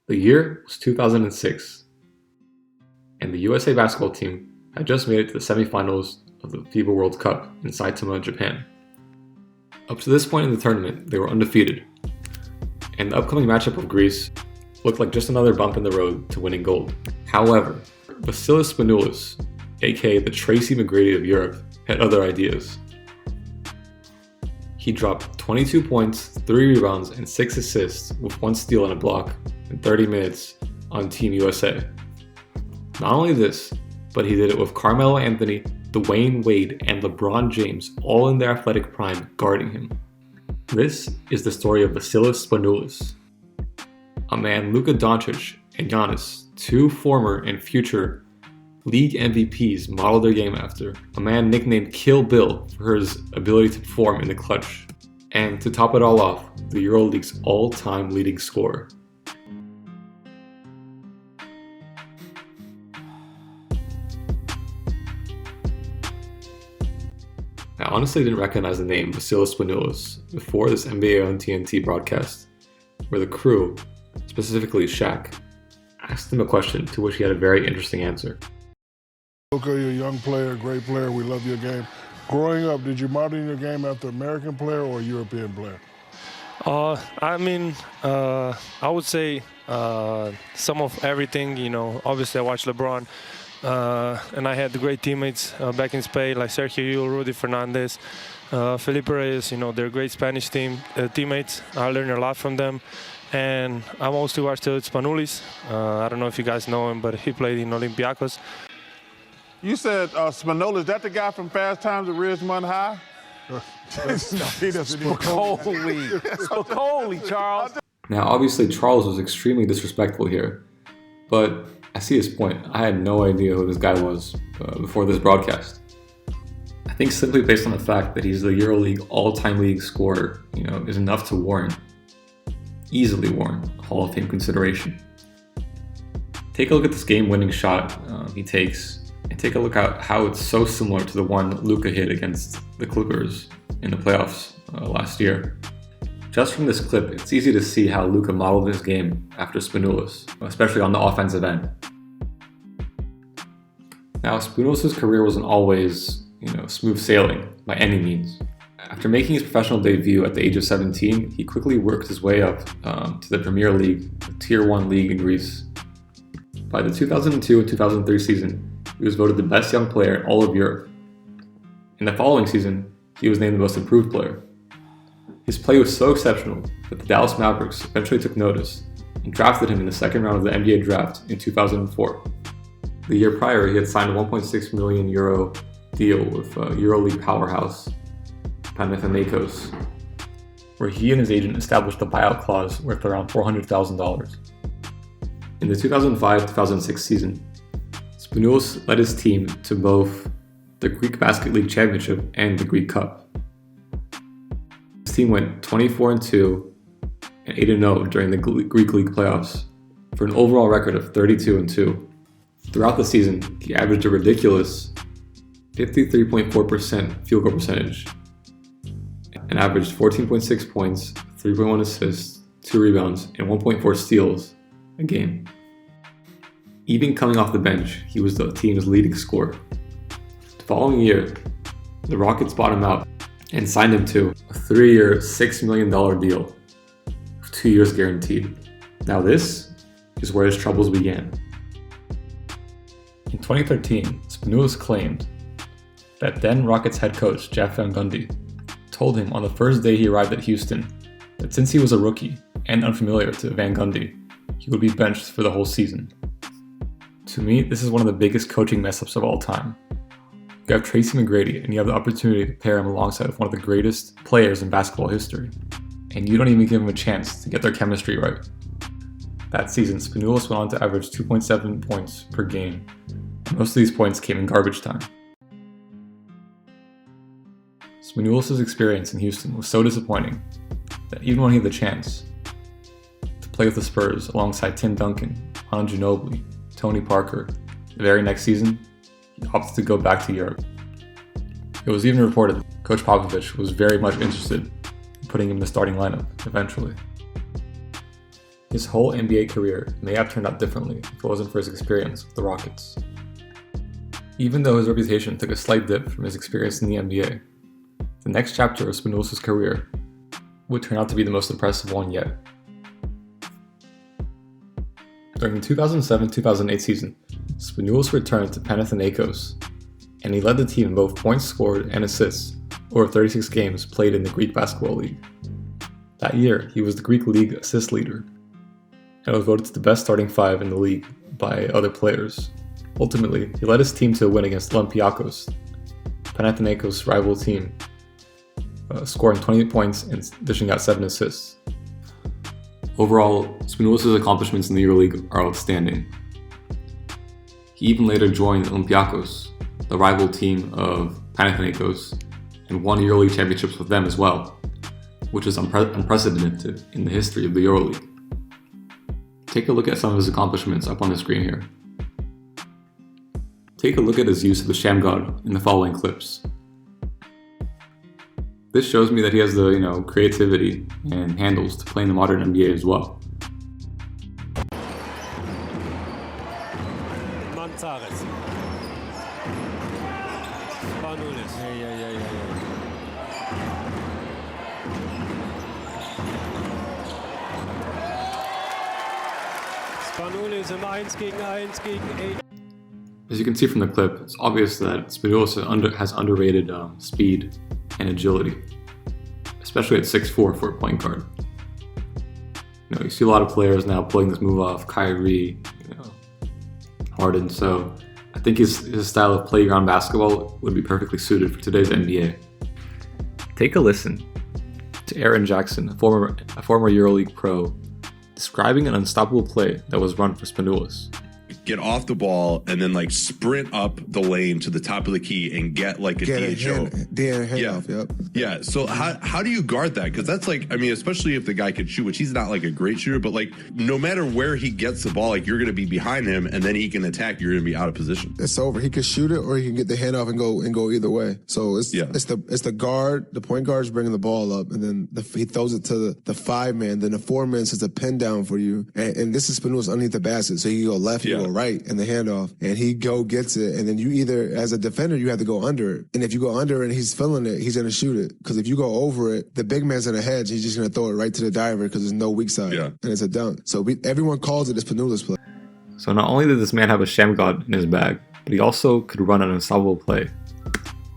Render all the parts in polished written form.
The year was 2006, and the USA basketball team had just made it to the semifinals of the FIBA World Cup in Saitama, Japan. Up to this point in the tournament, they were undefeated, and the upcoming matchup of Greece looked like just another bump in the road to winning gold. However, Vassilis Spanoulis, aka the Tracy McGrady of Europe, had other ideas. He dropped 22 points, 3 rebounds, and 6 assists with 1 steal and a block in 30 minutes on Team USA. Not only this, but he did it with Carmelo Anthony, Dwayne Wade, and LeBron James all in their athletic prime guarding him. This is the story of Vassilis Spanoulis, a man Luka Doncic and Giannis, 2 former and future league MVPs, modeled their game after, a man nicknamed Kill Bill for his ability to perform in the clutch, and to top it all off, the EuroLeague's all-time leading scorer. I honestly didn't recognize the name Vassilis Spanoulis before this NBA on TNT broadcast, where the crew, specifically Shaq, asked him a question to which he had a very interesting answer. Luka, you're a young player, great player. We love your game. Growing up, did you model your game after an American player or a European player? I would say some of everything. Obviously I watched LeBron, and I had the great teammates back in Spain, like Sergio Llull, Rudy Fernandez, Felipe Reyes. They're great Spanish teammates. I learned a lot from them. And I mostly watched Spanoulis. I don't know if you guys know him, but he played in Olympiacos. You said Spanoulis, is that the guy from Fast Times at Ridgemont High? He doesn't even Spicoli, Charles. Now, obviously, Charles was extremely disrespectful here, but I see his point. I had no idea who this guy was before this broadcast. I think simply based on the fact that he's the EuroLeague all-time leading scorer, is enough to easily warrant Hall of Fame consideration. Take a look at this game-winning shot he takes, and take a look at how it's so similar to the one Luka hit against the Clippers in the playoffs last year. Just from this clip, it's easy to see how Luka modeled his game after Spanoulis, especially on the offensive end. Now, Spanoulis' career wasn't always, smooth sailing by any means. After making his professional debut at the age of 17, he quickly worked his way up to the Premier League, a Tier 1 league in Greece. By the 2002 and 2003 season, he was voted the best young player in all of Europe. In the following season, he was named the most improved player. His play was so exceptional that the Dallas Mavericks eventually took notice and drafted him in the second round of the NBA draft in 2004. The year prior, he had signed a €1.6 million deal with EuroLeague powerhouse Panathinaikos, where he and his agent established a buyout clause worth around $400,000. In the 2005-2006 season, Spanoulis led his team to both the Greek Basket League Championship and the Greek Cup. His team went 24-2 and 8-0 during the Greek League playoffs for an overall record of 32-2. Throughout the season, he averaged a ridiculous 53.4% field goal percentage and averaged 14.6 points, 3.1 assists, 2 rebounds, and 1.4 steals a game. Even coming off the bench, he was the team's leading scorer. The following year, the Rockets bought him out and signed him to a 3-year, $6 million deal, with 2 years guaranteed. Now this is where his troubles began. In 2013, Spanoulis claimed that then Rockets head coach Jeff Van Gundy told him on the first day he arrived at Houston that since he was a rookie and unfamiliar to Van Gundy, he would be benched for the whole season. To me, this is one of the biggest coaching mess-ups of all time. You have Tracy McGrady, and you have the opportunity to pair him alongside with one of the greatest players in basketball history, and you don't even give him a chance to get their chemistry right. That season, Spanoulis went on to average 2.7 points per game, and most of these points came in garbage time. Spanoulis' experience in Houston was so disappointing that even when he had the chance to play with the Spurs alongside Tim Duncan, Manu Ginobili, Tony Parker, the very next season, he opted to go back to Europe. It was even reported that Coach Popovich was very much interested in putting him in the starting lineup eventually. His whole NBA career may have turned out differently if it wasn't for his experience with the Rockets. Even though his reputation took a slight dip from his experience in the NBA, the next chapter of Spanoulis' career would turn out to be the most impressive one yet. During the 2007-2008 season, Spanoulis returned to Panathinaikos, and he led the team in both points scored and assists over 36 games played in the Greek Basketball League. That year, he was the Greek League assist leader, and was voted to the best starting five in the league by other players. Ultimately, he led his team to a win against Olympiacos, Panathinaikos' rival team, scoring 28 points and dishing out 7 assists. Overall, Spanoulis' accomplishments in the EuroLeague are outstanding. He even later joined Olympiacos, the rival team of Panathinaikos, and won EuroLeague championships with them as well, which is unprecedented in the history of the EuroLeague. Take a look at some of his accomplishments up on the screen here. Take a look at his use of the sham guard in the following clips. This shows me that he has the creativity and handles to play in the modern NBA as well. Manzares. Spanoulis. Spanoulis im 1 gegen 1 gegen 8. As you can see from the clip, it's obvious that Spanoulis has underrated speed and agility, especially at 6'4" for a point guard. You see a lot of players now pulling this move off, Kyrie, Harden, so I think his style of playground basketball would be perfectly suited for today's NBA. Take a listen to Aaron Jackson, a former EuroLeague pro, describing an unstoppable play that was run for Spanoulis. Get off the ball and then sprint up the lane to the top of the key and get a DHO. Off, yep. Yeah. So how do you guard that? Because that's especially if the guy can shoot, which he's not a great shooter, but no matter where he gets the ball, you're going to be behind him and then he can attack. You're going to be out of position. It's over. He can shoot it or he can get the handoff and go either way. So it's the guard, the point guard's bringing the ball up and then he throws it to the 5-man. Then the 4-man sets a pin down for you. And this is Spanoulis underneath the basket. So you go left, you go right in the handoff, and he gets it, and then you either, as a defender, you have to go under it. And if you go under it and he's feeling it, he's going to shoot it. Because if you go over it, the big man's in a hedge, he's just going to throw it right to the diver because there's no weak side. Yeah. And it's a dunk. So everyone calls it the Spanoulis play. So not only did this man have a sham guard in his bag, but he also could run an unstoppable play.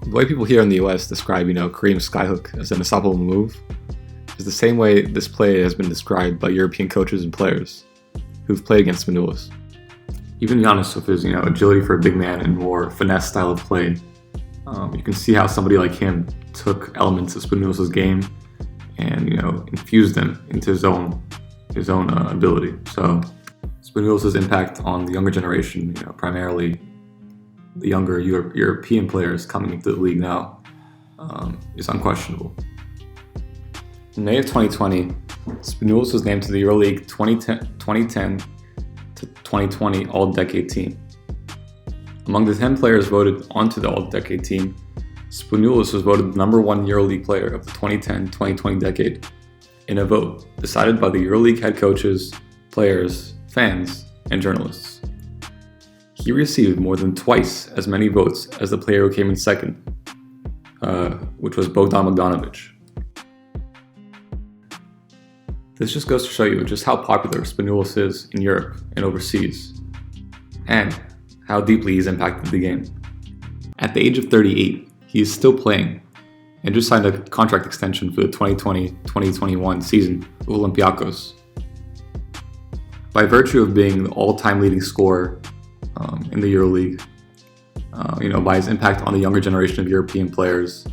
The way people here in the US describe, Kareem's skyhook as an unstoppable move is the same way this play has been described by European coaches and players who've played against Spanoulis. Even Giannis with his agility for a big man and more finesse style of play, you can see how somebody like him took elements of Spanoulis' game and infused them into his own ability. So Spanoulis' impact on the younger generation, primarily the younger European players coming into the league now, is unquestionable. In May of 2020, Spanoulis was named to the EuroLeague 2010 to 2020 All-Decade team. Among the 10 players voted onto the All-Decade team, Spanoulis was voted the number 1 EuroLeague player of the 2010-2020 decade in a vote decided by the EuroLeague head coaches, players, fans, and journalists. He received more than twice as many votes as the player who came in second, which was Bogdan Bogdanovic. This just goes to show you just how popular Spanoulis is in Europe and overseas, and how deeply he's impacted the game. At the age of 38, he is still playing, and just signed a contract extension for the 2020-2021 season with Olympiacos. By virtue of being the all-time leading scorer in the EuroLeague, by his impact on the younger generation of European players,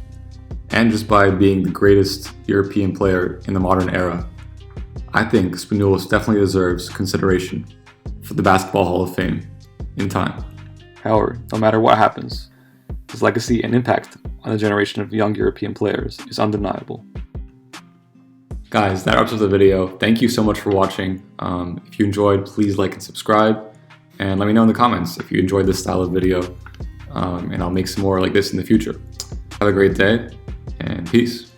and just by being the greatest European player in the modern era, I think Spanoulis definitely deserves consideration for the Basketball Hall of Fame in time. However, no matter what happens, his legacy and impact on a generation of young European players is undeniable. Guys, that wraps up the video. Thank you so much for watching. If you enjoyed, please like and subscribe, and let me know in the comments if you enjoyed this style of video, and I'll make some more like this in the future. Have a great day, and peace.